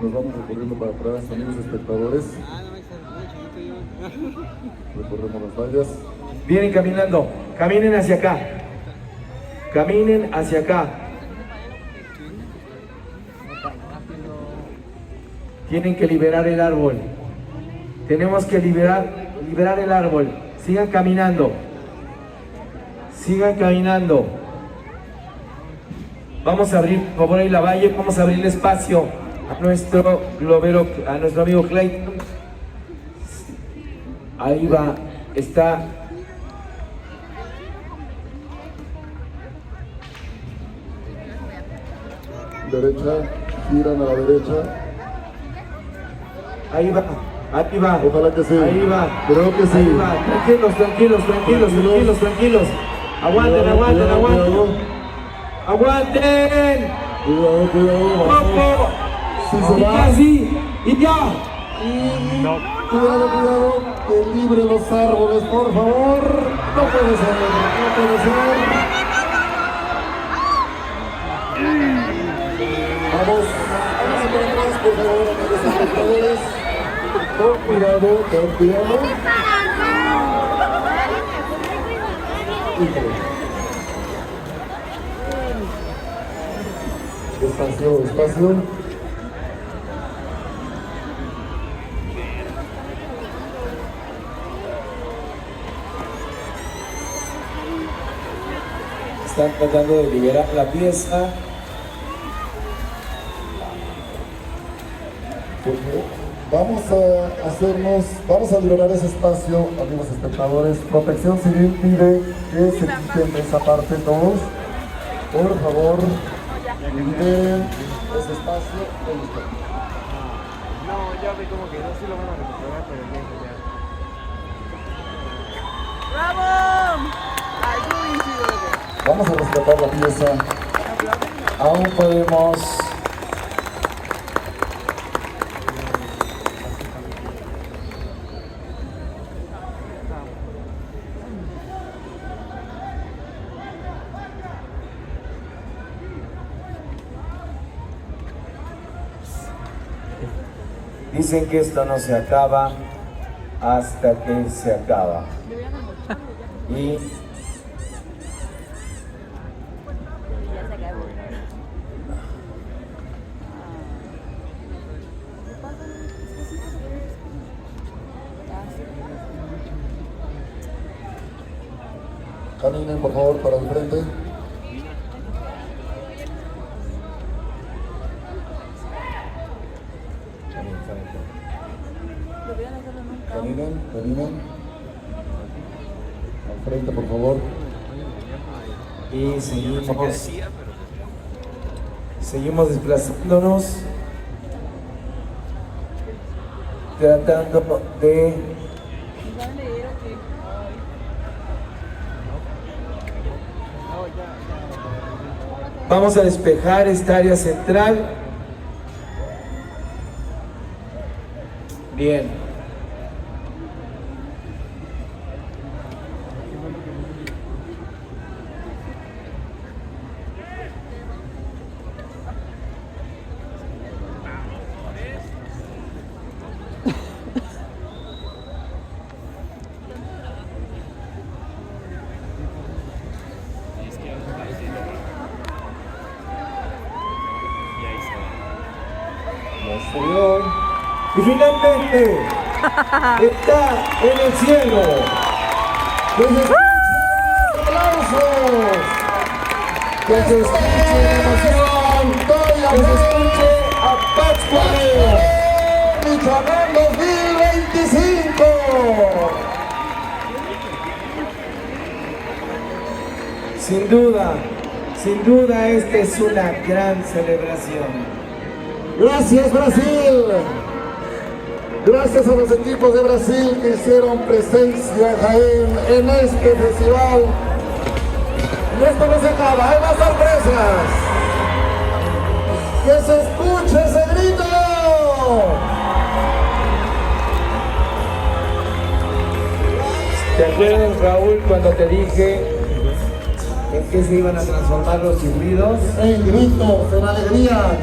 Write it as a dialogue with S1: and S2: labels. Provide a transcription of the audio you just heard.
S1: Nos vamos recorriendo para atrás, amigos espectadores. Recorremos las vallas.
S2: Vienen caminando, caminen hacia acá. Caminen hacia acá. Tienen que liberar el árbol. Tenemos que liberar el árbol. Sigan caminando. Sigan caminando. Vamos a abrir, por favor, ahí la valle. Vamos a abrir espacio a nuestro globero, a nuestro amigo Clayton. Ahí va, está.
S1: Derecha, giran a la derecha.
S2: Ahí va, ahí va.
S1: Ojalá que sí.
S2: Ahí va.
S1: Creo que sí.
S2: Ahí va. Tranquilos. Aguanten.
S1: Cuidado.
S2: Aguanten.
S1: Cuidado.
S2: ¡Poco!
S1: Sí se
S2: Y
S1: va.
S2: casi. Y ya.
S1: Cuidado. Que libre los árboles, por favor. No puede ser. Vamos por atrás, por favor, amigos espectadores. Con cuidado. Híjole. Despacio.
S2: Están tratando de liberar la pieza.
S1: Vamos a liberar ese espacio, amigos espectadores. Protección Civil pide que se quiten esa parte todos. Por favor, liberen ese espacio.
S3: No, ya vi como que no, sí lo van a recuperar, pero bien, ya. ¡Bravo!
S1: Vamos a rescatar la pieza.
S2: Aún podemos. Dicen que esto no se acaba hasta que se acaba. Y
S1: caminen, por favor, para el frente. Caminen. Al frente, por favor.
S2: Y seguimos desplazándonos, tratando de vamos a despejar esta área central. Bien. Y finalmente está en el cielo.
S1: ¡Aplausos!
S2: Que se escuche la emoción, que se escuche a Pátzcuaro.
S1: Michoacán 2025.
S2: Sin duda esta es una gran celebración.
S1: Gracias, Brasil. Gracias a los equipos de Brasil que hicieron presencia, Jaén, en este festival. Y esto no se acaba, hay más sorpresas. ¡Que se escuche ese grito!
S2: ¿Te acuerdas, Raúl, cuando te dije en qué se iban a transformar los chiflidos?
S1: En gritos, en alegría.